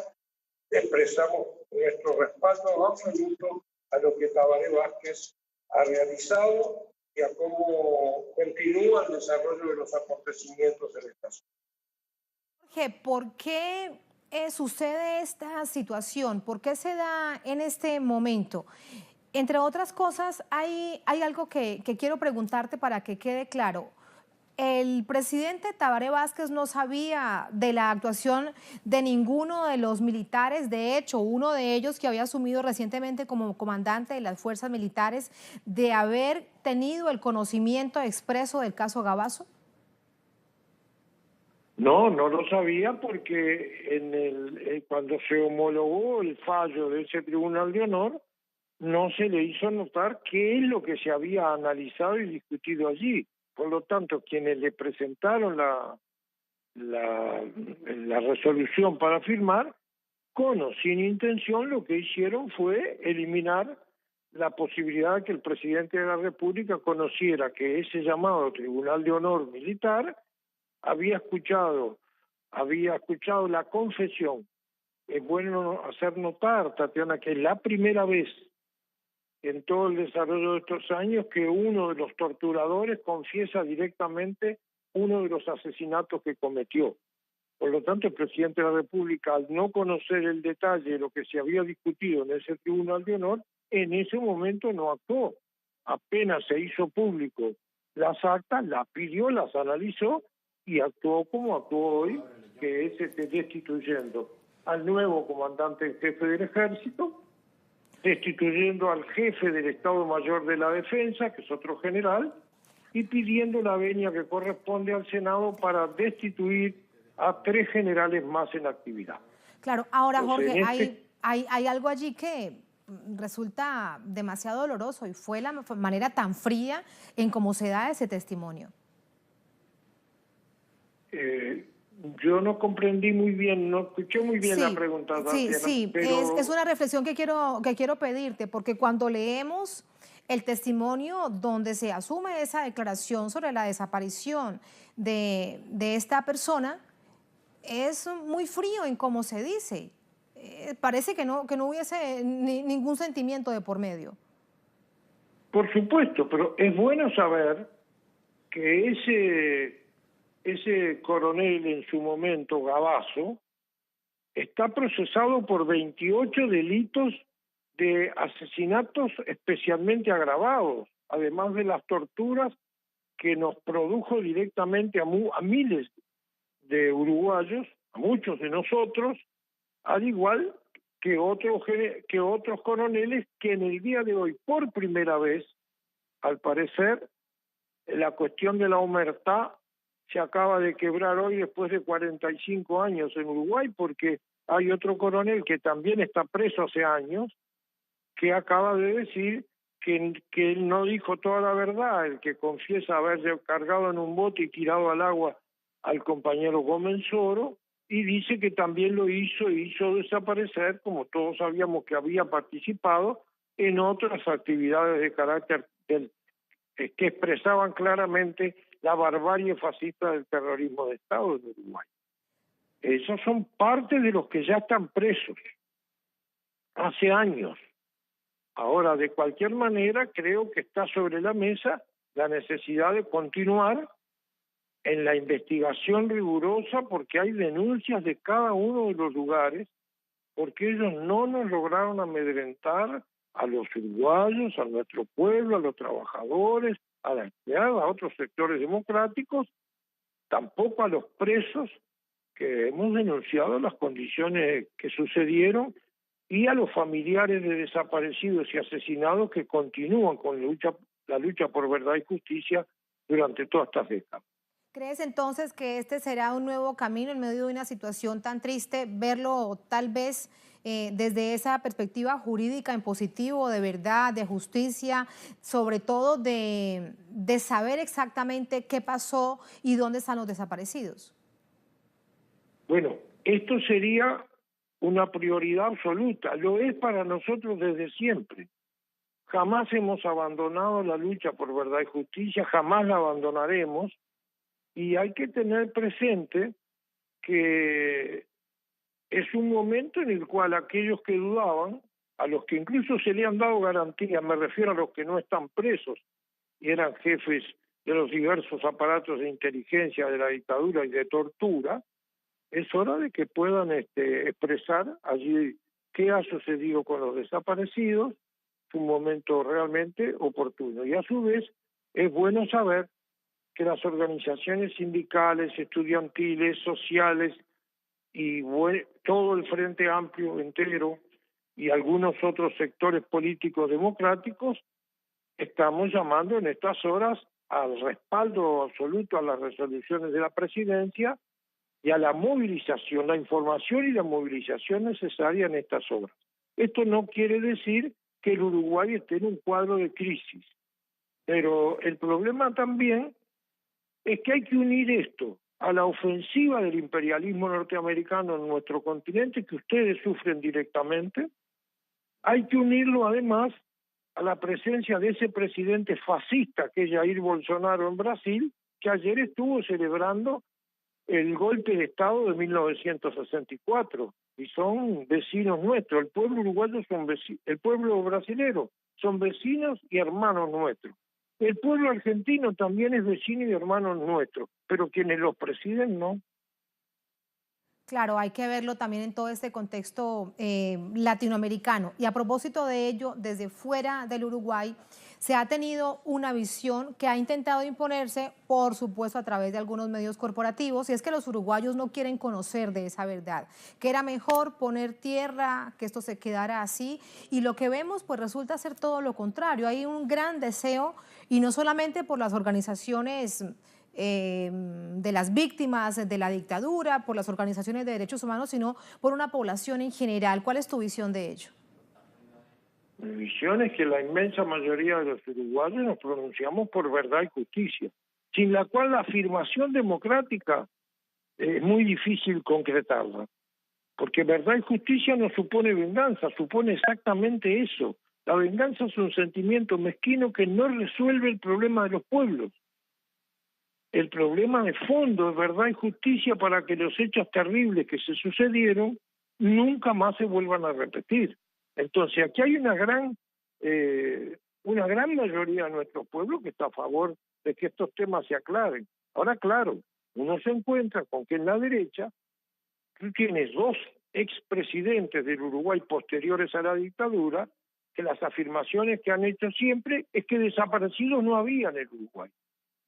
expresamos nuestro respaldo absoluto a lo que Tabaré Vázquez ha realizado y a cómo continúa el desarrollo de los acontecimientos en esta zona. Jorge, ¿por qué sucede esta situación? ¿Por qué se da en este momento? Entre otras cosas, hay algo que quiero preguntarte para que quede claro. El presidente Tabaré Vázquez no sabía de la actuación de ninguno de los militares. De hecho, uno de ellos, que había asumido recientemente como comandante de las fuerzas militares, de haber tenido el conocimiento expreso del caso Gavazo. No, no lo sabía porque cuando se homologó el fallo de ese tribunal de honor, no se le hizo notar qué es lo que se había analizado y discutido allí. Por lo tanto, quienes le presentaron la resolución para firmar, con o sin intención, lo que hicieron fue eliminar la posibilidad de que el presidente de la República conociera que ese llamado Tribunal de Honor Militar había escuchado la confesión. Es bueno hacer notar, Tatiana, que es la primera vez en todo el desarrollo de estos años que uno de los torturadores confiesa directamente uno de los asesinatos que cometió. Por lo tanto, el presidente de la República, al no conocer el detalle de lo que se había discutido en ese Tribunal de Honor, en ese momento no actuó. Apenas se hizo público las actas, las pidió, las analizó y actuó como actuó hoy, que es destituyendo al nuevo comandante en jefe del Ejército, destituyendo al jefe del Estado Mayor de la Defensa, que es otro general, y pidiendo la venia que corresponde al Senado para destituir a 3 generales más en actividad. Claro, ahora, entonces, Jorge, hay algo allí que resulta demasiado doloroso y fue la manera tan fría en cómo se da ese testimonio. Yo no comprendí muy bien, no escuché muy bien la pregunta. Sí, Tatiana, sí, pero... es una reflexión que quiero pedirte, porque cuando leemos el testimonio donde se asume esa declaración sobre la desaparición de esta persona es muy frío en cómo se dice. Parece que no hubiese ningún sentimiento de por medio. Por supuesto, pero es bueno saber que ese coronel en su momento, Gabazo, está procesado por 28 delitos de asesinatos especialmente agravados, además de las torturas que nos produjo directamente a miles de uruguayos, a muchos de nosotros, al igual que otros coroneles que en el día de hoy, por primera vez, al parecer, la cuestión de la omertá se acaba de quebrar hoy después de 45 años en Uruguay, porque hay otro coronel que también está preso hace años, que acaba de decir que él no dijo toda la verdad, el que confiesa haberse cargado en un bote y tirado al agua al compañero Gómez Soro, y dice que también lo hizo desaparecer, como todos sabíamos que había participado en otras actividades de carácter que expresaban claramente la barbarie fascista del terrorismo de Estado en Uruguay. Esos son parte de los que ya están presos hace años. Ahora, de cualquier manera, creo que está sobre la mesa la necesidad de continuar en la investigación rigurosa, porque hay denuncias de cada uno de los lugares, porque ellos no nos lograron amedrentar a los uruguayos, a nuestro pueblo, a los trabajadores, a la empleada, a otros sectores democráticos, tampoco a los presos, que hemos denunciado las condiciones que sucedieron, y a los familiares de desaparecidos y asesinados que continúan con la lucha por verdad y justicia durante todas estas décadas. ¿Crees entonces que este será un nuevo camino en medio de una situación tan triste, verlo tal vez desde esa perspectiva jurídica en positivo, de verdad, de justicia, sobre todo de saber exactamente qué pasó y dónde están los desaparecidos? Bueno, esto sería una prioridad absoluta, lo es para nosotros desde siempre. Jamás hemos abandonado la lucha por verdad y justicia, jamás la abandonaremos, y hay que tener presente que es un momento en el cual aquellos que dudaban, a los que incluso se le han dado garantías, me refiero a los que no están presos y eran jefes de los diversos aparatos de inteligencia de la dictadura y de tortura, es hora de que puedan expresar allí qué ha sucedido con los desaparecidos. Es un momento realmente oportuno. Y a su vez es bueno saber que las organizaciones sindicales, estudiantiles, sociales y todo el Frente Amplio entero y algunos otros sectores políticos democráticos estamos llamando en estas horas al respaldo absoluto a las resoluciones de la presidencia y a la movilización, la información y la movilización necesaria en estas obras. Esto no quiere decir que el Uruguay esté en un cuadro de crisis, pero el problema también es que hay que unir esto a la ofensiva del imperialismo norteamericano en nuestro continente, que ustedes sufren directamente. Hay que unirlo además a la presencia de ese presidente fascista que es Jair Bolsonaro en Brasil, que ayer estuvo celebrando el golpe de Estado de 1964, y son vecinos nuestros. El pueblo uruguayo el pueblo brasilero son vecinos y hermanos nuestros. El pueblo argentino también es vecino y hermano nuestro, pero quienes los presiden no. Claro, hay que verlo también en todo este contexto latinoamericano. Y a propósito de ello, desde fuera del Uruguay, se ha tenido una visión que ha intentado imponerse, por supuesto, a través de algunos medios corporativos, y es que los uruguayos no quieren conocer de esa verdad, que era mejor poner tierra, que esto se quedara así, y lo que vemos pues resulta ser todo lo contrario. Hay un gran deseo, y no solamente por las organizaciones de las víctimas de la dictadura, por las organizaciones de derechos humanos, sino por una población en general. ¿Cuál es tu visión de ello? Mi visión es que la inmensa mayoría de los uruguayos nos pronunciamos por verdad y justicia, sin la cual la afirmación democrática es muy difícil concretarla, porque verdad y justicia no supone venganza, supone exactamente eso, La venganza es un sentimiento mezquino que no resuelve el problema de los pueblos. El problema de fondo es verdad y justicia para que los hechos terribles que se sucedieron nunca más se vuelvan a repetir. Entonces aquí hay una gran mayoría de nuestro pueblo que está a favor de que estos temas se aclaren. Ahora, claro, uno se encuentra con que en la derecha tú tienes dos expresidentes del Uruguay posteriores a la dictadura, que las afirmaciones que han hecho siempre es que desaparecidos no había en el Uruguay.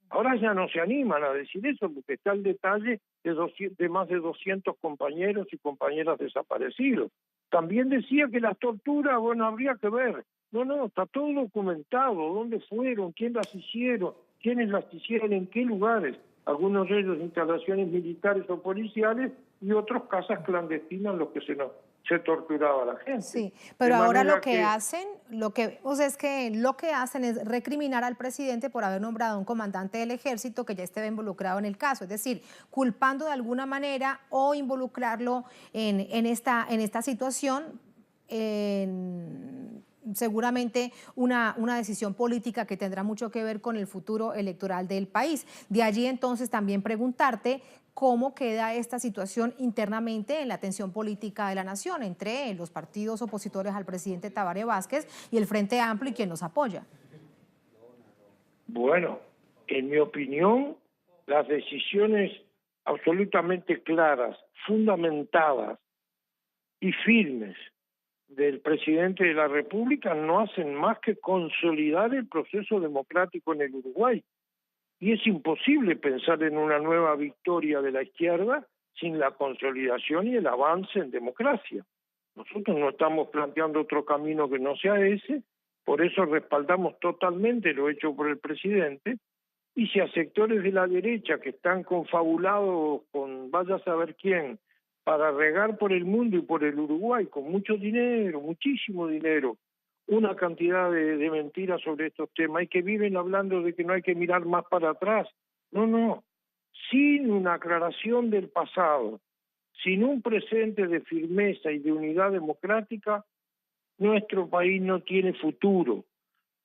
Ahora ya no se animan a decir eso porque está el detalle de más de 200 compañeros y compañeras desaparecidos. También decía que las torturas, bueno, habría que ver. No, está todo documentado, dónde fueron, quién las hicieron, quiénes las hicieron, en qué lugares. Algunos de ellos instalaciones militares o policiales y otros casas clandestinas en los que se torturaba a la gente. Sí, pero ahora lo que hacen es recriminar al presidente por haber nombrado a un comandante del ejército que ya esté involucrado en el caso, es decir, culpando de alguna manera o involucrarlo en esta situación, seguramente una decisión política que tendrá mucho que ver con el futuro electoral del país. De allí entonces también preguntarte cómo queda esta situación internamente en la tensión política de la nación entre los partidos opositores al presidente Tabaré Vázquez y el Frente Amplio y quien los apoya. Bueno, en mi opinión, las decisiones absolutamente claras, fundamentadas y firmes del presidente de la República no hacen más que consolidar el proceso democrático en el Uruguay. Y es imposible pensar en una nueva victoria de la izquierda sin la consolidación y el avance en democracia. Nosotros no estamos planteando otro camino que no sea ese, por eso respaldamos totalmente lo hecho por el presidente, y si a sectores de la derecha que están confabulados con vaya a saber quién, para regar por el mundo y por el Uruguay con mucho dinero, muchísimo dinero, una cantidad de mentiras sobre estos temas y que viven hablando de que no hay que mirar más para atrás. No, sin una aclaración del pasado, sin un presente de firmeza y de unidad democrática, nuestro país no tiene futuro.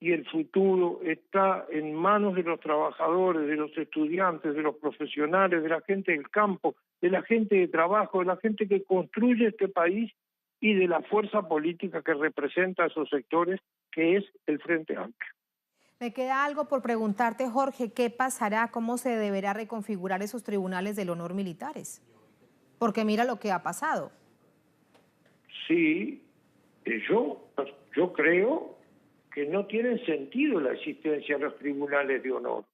Y el futuro está en manos de los trabajadores, de los estudiantes, de los profesionales, de la gente del campo, de la gente de trabajo, de la gente que construye este país y de la fuerza política que representa a esos sectores, que es el Frente Amplio. Me queda algo por preguntarte, Jorge, ¿qué pasará, cómo se deberá reconfigurar esos tribunales del honor militares? Porque mira lo que ha pasado. Sí, yo creo que no tiene sentido la existencia de los tribunales de honor,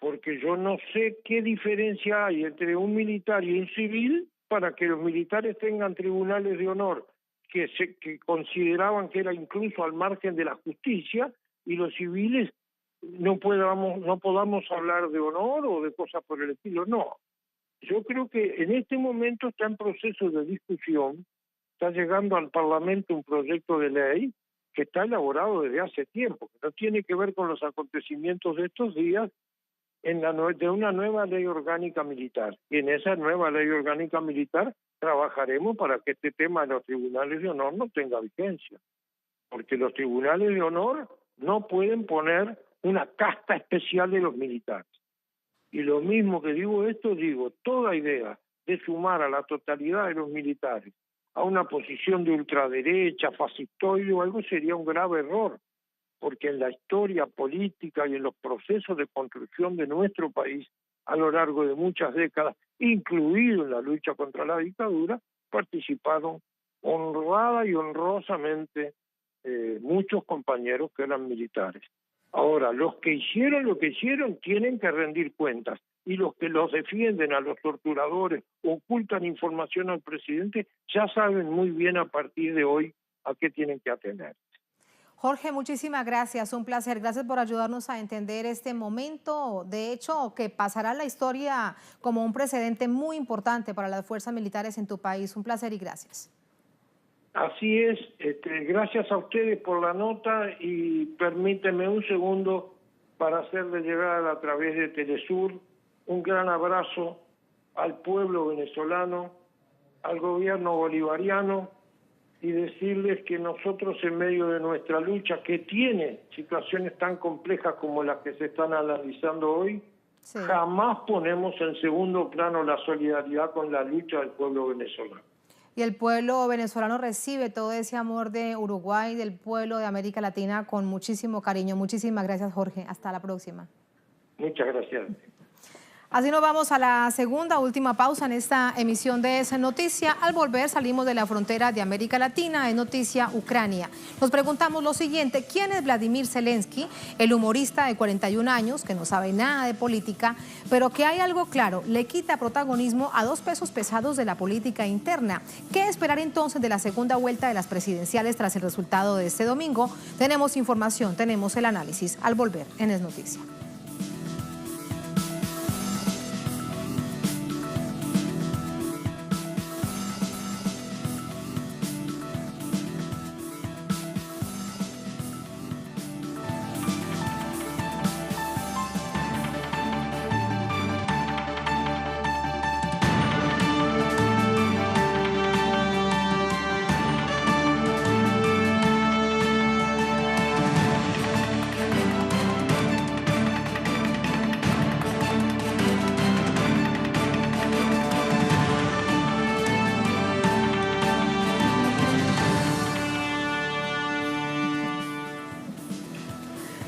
porque yo no sé qué diferencia hay entre un militar y un civil para que los militares tengan tribunales de honor que consideraban que era incluso al margen de la justicia y los civiles no podamos hablar de honor o de cosas por el estilo. No, yo creo que en este momento está en proceso de discusión, está llegando al Parlamento un proyecto de ley que está elaborado desde hace tiempo, que no tiene que ver con los acontecimientos de estos días, de una nueva ley orgánica militar. Y en esa nueva ley orgánica militar trabajaremos para que este tema de los tribunales de honor no tenga vigencia. Porque los tribunales de honor no pueden poner una casta especial de los militares. Y lo mismo que digo esto, digo, toda idea de sumar a la totalidad de los militares a una posición de ultraderecha, fascistoide o algo sería un grave error. Porque en la historia política y en los procesos de construcción de nuestro país a lo largo de muchas décadas, incluido en la lucha contra la dictadura, participaron honrada y honrosamente muchos compañeros que eran militares. Ahora, los que hicieron lo que hicieron tienen que rendir cuentas, y los que los defienden a los torturadores, ocultan información al presidente, ya saben muy bien a partir de hoy a qué tienen que atener. Jorge, muchísimas gracias, un placer. Gracias por ayudarnos a entender este momento, de hecho, que pasará a la historia como un precedente muy importante para las fuerzas militares en tu país. Un placer y gracias. Así es, gracias a ustedes por la nota y permíteme un segundo para hacerle llegar a través de Telesur un gran abrazo al pueblo venezolano, al gobierno bolivariano y decirles que nosotros en medio de nuestra lucha, que tiene situaciones tan complejas como las que se están analizando hoy, sí, jamás ponemos en segundo plano la solidaridad con la lucha del pueblo venezolano. Y el pueblo venezolano recibe todo ese amor de Uruguay, del pueblo de América Latina con muchísimo cariño. Muchísimas gracias, Jorge. Hasta la próxima. Muchas gracias. Así nos vamos a la segunda, última pausa en esta emisión de Es Noticia. Al volver salimos de la frontera de América Latina, Es Noticia Ucrania. Nos preguntamos lo siguiente: ¿quién es Vladimir Zelensky, el humorista de 41 años que no sabe nada de política, pero que hay algo claro, le quita protagonismo a dos pesos pesados de la política interna? ¿Qué esperar entonces de la segunda vuelta de las presidenciales tras el resultado de este domingo? Tenemos información, tenemos el análisis al volver en Es Noticia.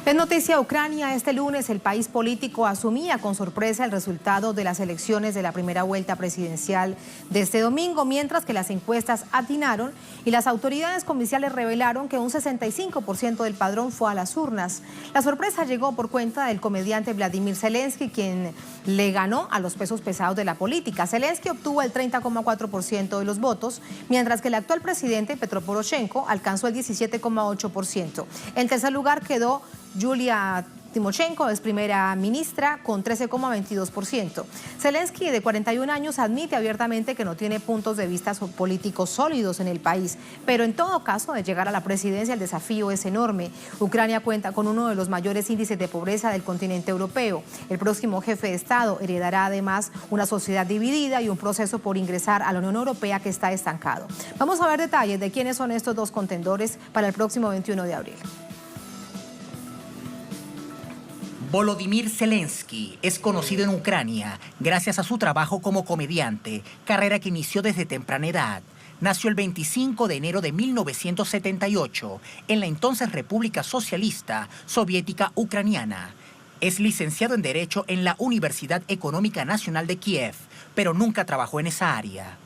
En Noticia Ucrania, este lunes el país político asumía con sorpresa el resultado de las elecciones de la primera vuelta presidencial de este domingo, mientras que las encuestas atinaron y las autoridades comiciales revelaron que un 65% del padrón fue a las urnas. La sorpresa llegó por cuenta del comediante Vladimir Zelensky, quien le ganó a los pesos pesados de la política. Zelensky obtuvo el 30,4% de los votos, mientras que el actual presidente Petro Poroshenko alcanzó el 17,8%. En tercer lugar quedó Yulia Timoshenko, es primera ministra, con 13,22%. Zelensky, de 41 años, admite abiertamente que no tiene puntos de vista políticos sólidos en el país, pero en todo caso, de llegar a la presidencia, el desafío es enorme. Ucrania cuenta con uno de los mayores índices de pobreza del continente europeo. El próximo jefe de Estado heredará además una sociedad dividida y un proceso por ingresar a la Unión Europea que está estancado. Vamos a ver detalles de quiénes son estos dos contendores para el próximo 21 de abril. Volodymyr Zelensky es conocido en Ucrania gracias a su trabajo como comediante, carrera que inició desde temprana edad. Nació el 25 de enero de 1978 en la entonces República Socialista Soviética Ucraniana. Es licenciado en Derecho en la Universidad Económica Nacional de Kiev, pero nunca trabajó en esa área.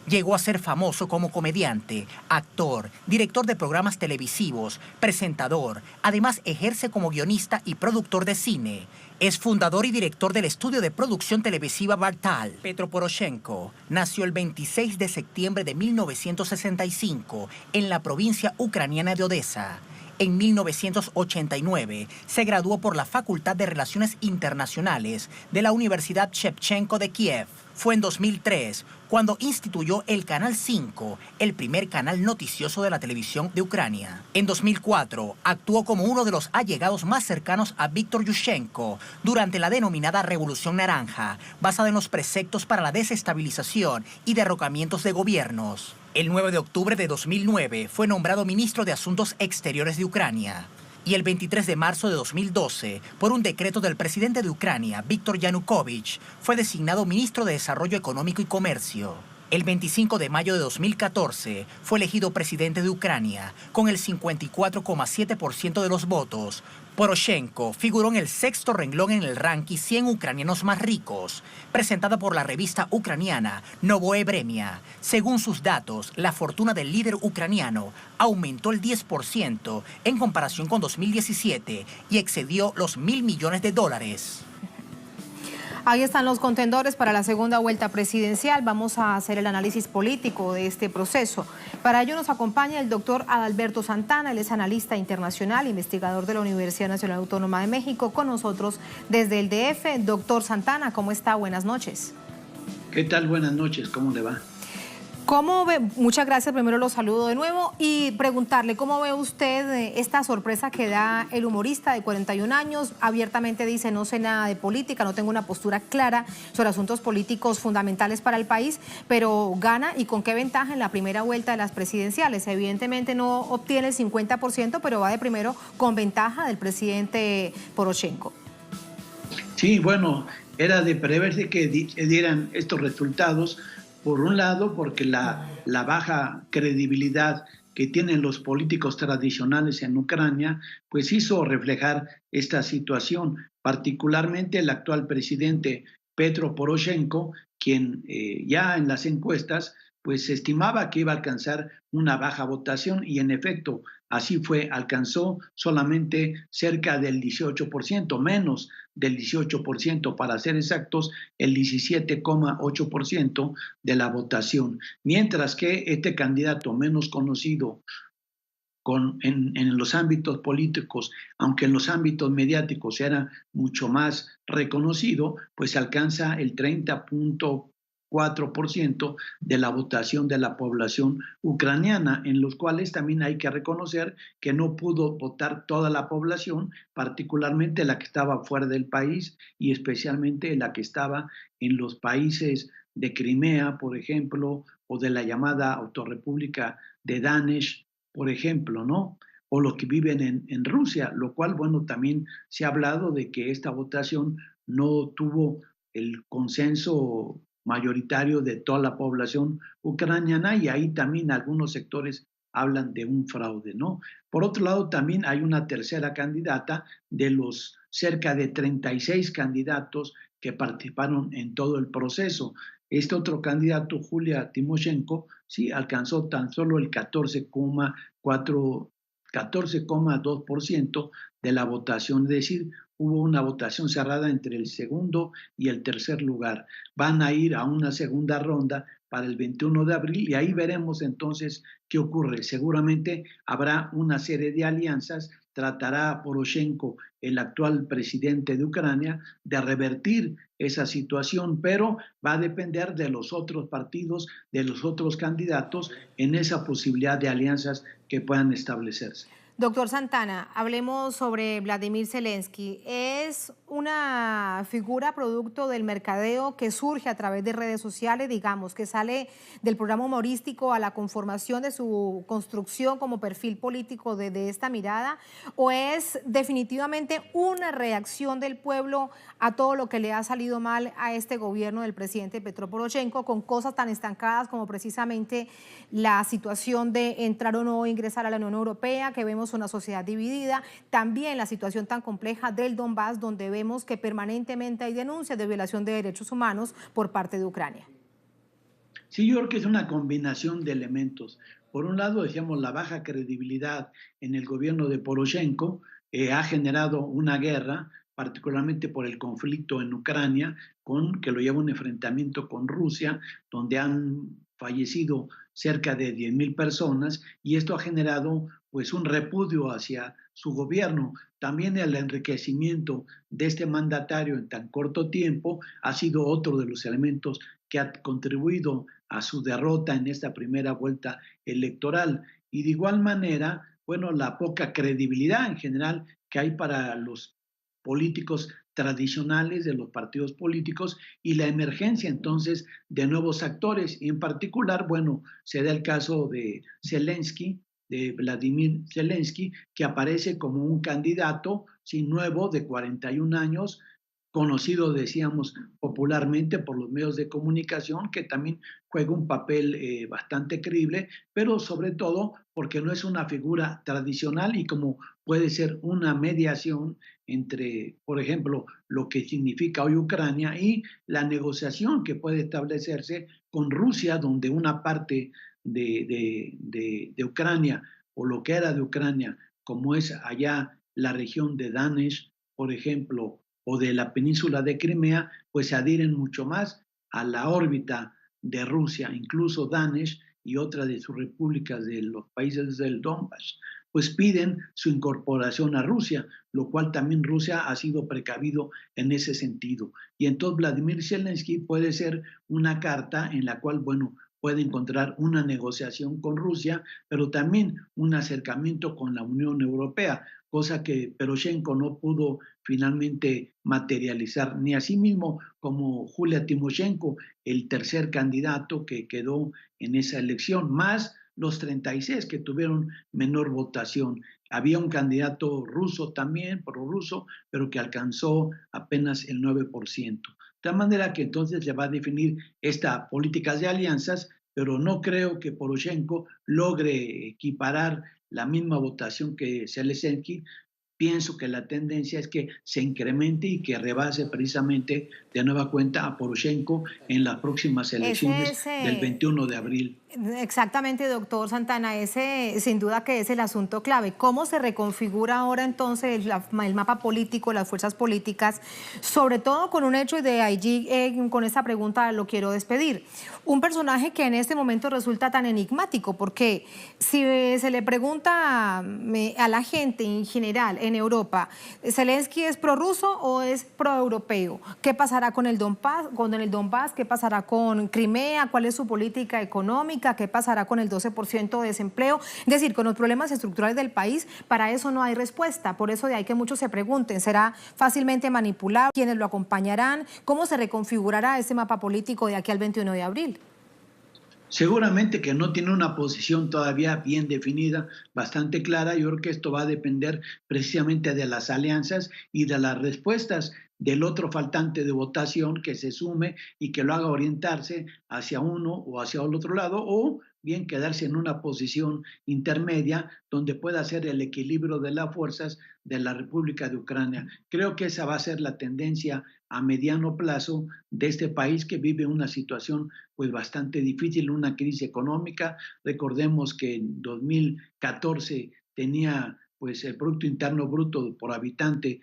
Llegó a ser famoso como comediante, actor, director de programas televisivos, presentador. Además, ejerce como guionista y productor de cine. Es fundador y director del estudio de producción televisiva Vartal. Petro Poroshenko nació el 26 de septiembre de 1965 en la provincia ucraniana de Odessa. En 1989 se graduó por la Facultad de Relaciones Internacionales de la Universidad Shevchenko de Kiev. Fue en 2003 cuando instituyó el Canal 5, el primer canal noticioso de la televisión de Ucrania. En 2004 actuó como uno de los allegados más cercanos a Víctor Yushchenko durante la denominada Revolución Naranja, basada en los preceptos para la desestabilización y derrocamientos de gobiernos. El 9 de octubre de 2009 fue nombrado ministro de Asuntos Exteriores de Ucrania. Y el 23 de marzo de 2012, por un decreto del presidente de Ucrania, Víctor Yanukovych, fue designado ministro de Desarrollo Económico y Comercio. El 25 de mayo de 2014 fue elegido presidente de Ucrania con el 54,7% de los votos. Poroshenko figuró en el sexto renglón en el ranking 100 ucranianos más ricos, presentada por la revista ucraniana Novoe Vremya. Según sus datos, la fortuna del líder ucraniano aumentó el 10% en comparación con 2017 y excedió los $1.000 millones. Ahí están los contendores para la segunda vuelta presidencial. Vamos a hacer el análisis político de este proceso. Para ello nos acompaña el doctor Adalberto Santana. Él es analista internacional, investigador de la Universidad Nacional Autónoma de México, con nosotros desde el DF. Doctor Santana, ¿cómo está? Buenas noches. ¿Qué tal? Buenas noches, ¿cómo le va? ¿Cómo ve? Muchas gracias, primero lo saludo de nuevo y preguntarle cómo ve usted esta sorpresa que da el humorista de 41 años, abiertamente dice no sé nada de política, no tengo una postura clara sobre asuntos políticos fundamentales para el país, pero gana y con qué ventaja en la primera vuelta de las presidenciales. Evidentemente no obtiene el 50%, pero va de primero con ventaja del presidente Poroshenko. Sí, bueno, era de preverse que dieran estos resultados. Por un lado, porque la baja credibilidad que tienen los políticos tradicionales en Ucrania, pues hizo reflejar esta situación, particularmente el actual presidente Petro Poroshenko, quien ya en las encuestas pues se estimaba que iba a alcanzar una baja votación y en efecto así fue, alcanzó solamente cerca del 18%, menos del 18%, para ser exactos, el 17,8% de la votación. Mientras que este candidato menos conocido en los ámbitos políticos, aunque en los ámbitos mediáticos era mucho más reconocido, pues alcanza el 30,4% de la votación de la población ucraniana, en los cuales también hay que reconocer que no pudo votar toda la población, particularmente la que estaba fuera del país y especialmente la que estaba en los países de Crimea, por ejemplo, o de la llamada Autorrepública de Donetsk, por ejemplo, ¿no? O los que viven en Rusia, lo cual, bueno, también se ha hablado de que esta votación no tuvo el consenso mayoritario de toda la población ucraniana y ahí también algunos sectores hablan de un fraude, ¿no? Por otro lado, también hay una tercera candidata de los cerca de 36 candidatos que participaron en todo el proceso. Este otro candidato, Julia Timoshenko, sí alcanzó tan solo el 14,2% de la votación, es decir, hubo una votación cerrada entre el segundo y el tercer lugar. Van a ir a una segunda ronda para el 21 de abril y ahí veremos entonces qué ocurre. Seguramente habrá una serie de alianzas. Tratará Poroshenko, el actual presidente de Ucrania, de revertir esa situación, pero va a depender de los otros partidos, de los otros candidatos en esa posibilidad de alianzas que puedan establecerse. Doctor Santana, hablemos sobre Vladimir Zelensky. Es una figura producto del mercadeo que surge a través de redes sociales, digamos, que sale del programa humorístico a la conformación de su construcción como perfil político de esta mirada, o es definitivamente una reacción del pueblo a todo lo que le ha salido mal a este gobierno del presidente Petro Poroshenko, con cosas tan estancadas como precisamente la situación de entrar o no ingresar a la Unión Europea, que vemos una sociedad dividida, también la situación tan compleja del Donbass, donde vemos que permanentemente hay denuncias de violación de derechos humanos por parte de Ucrania? Sí, yo creo que es una combinación de elementos. Por un lado, decíamos, la baja credibilidad en el gobierno de Poroshenko ha generado una guerra, particularmente por el conflicto en Ucrania, que lo lleva a un enfrentamiento con Rusia, donde han fallecido cerca de 10,000 personas, y esto ha generado pues un repudio hacia su gobierno. También el enriquecimiento de este mandatario en tan corto tiempo ha sido otro de los elementos que ha contribuido a su derrota en esta primera vuelta electoral. Y de igual manera, bueno, la poca credibilidad en general que hay para los políticos tradicionales de los partidos políticos y la emergencia entonces de nuevos actores. Y en particular, bueno, se da el caso de Zelensky, de Vladimir Zelensky, que aparece como un candidato nuevo de 41 años, conocido, decíamos, popularmente por los medios de comunicación, que también juega un papel bastante creíble, pero sobre todo porque no es una figura tradicional y como puede ser una mediación entre, por ejemplo, lo que significa hoy Ucrania y la negociación que puede establecerse con Rusia, donde una parte de Ucrania, o lo que era de Ucrania, como es allá la región de Donetsk, por ejemplo, o de la península de Crimea, pues se adhieren mucho más a la órbita de Rusia, incluso Donetsk y otras de sus repúblicas de los países del Donbass, pues piden su incorporación a Rusia, lo cual también Rusia ha sido precavido en ese sentido. Y entonces Vladimir Zelensky puede ser una carta en la cual, bueno, puede encontrar una negociación con Rusia, pero también un acercamiento con la Unión Europea, cosa que Poroshenko no pudo finalmente materializar, ni así mismo como Julia Timoshenko, el tercer candidato que quedó en esa elección, más los 36 que tuvieron menor votación. Había un candidato ruso también, prorruso, pero que alcanzó apenas el 9%. De tal manera que entonces se va a definir esta política de alianzas, pero no creo que Poroshenko logre equiparar la misma votación que Zelensky. Pienso que la tendencia es que se incremente y que rebase precisamente de nueva cuenta a Poroshenko en las próximas elecciones del 21 de abril. Exactamente, doctor Santana, ese sin duda que es el asunto clave. ¿Cómo se reconfigura ahora entonces el mapa político, las fuerzas políticas? Sobre todo con un hecho, y de allí con esta pregunta lo quiero despedir. Un personaje que en este momento resulta tan enigmático, porque si se le pregunta a la gente en general en Europa, ¿Zelensky es prorruso o es proeuropeo? ¿Qué pasará con el Donbass? ¿Qué pasará con Crimea? ¿Cuál es su política económica? ¿Qué pasará con el 12% de desempleo? Es decir, con los problemas estructurales del país, para eso no hay respuesta. Por eso de ahí que muchos se pregunten, ¿será fácilmente manipulable? ¿Quiénes lo acompañarán? ¿Cómo se reconfigurará ese mapa político de aquí al 21 de abril? Seguramente que no tiene una posición todavía bien definida, bastante clara. Yo creo que esto va a depender precisamente de las alianzas y de las respuestas del otro faltante de votación que se sume y que lo haga orientarse hacia uno o hacia el otro lado, o bien quedarse en una posición intermedia donde pueda hacer el equilibrio de las fuerzas de la República de Ucrania. Creo que esa va a ser la tendencia a mediano plazo de este país, que vive una situación pues bastante difícil, una crisis económica. Recordemos que en 2014 tenía pues el Producto Interno Bruto por habitante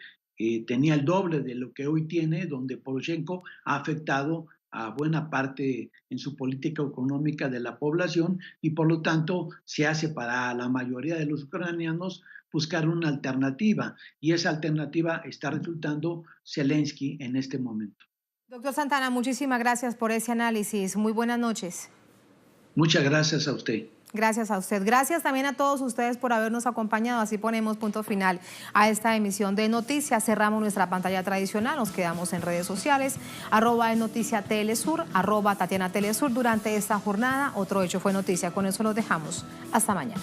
tenía el doble de lo que hoy tiene, donde Poroshenko ha afectado a buena parte en su política económica de la población, y por lo tanto se hace para la mayoría de los ucranianos buscar una alternativa, y esa alternativa está resultando Zelensky en este momento. Doctor Santana, muchísimas gracias por ese análisis. Muy buenas noches. Muchas gracias a usted. Gracias a usted. Gracias también a todos ustedes por habernos acompañado. Así ponemos punto final a esta emisión de Noticias. Cerramos nuestra pantalla tradicional. Nos quedamos en redes sociales. @noticiatelesur, @TatianaTelesur. Durante esta jornada, otro hecho fue noticia. Con eso los dejamos. Hasta mañana.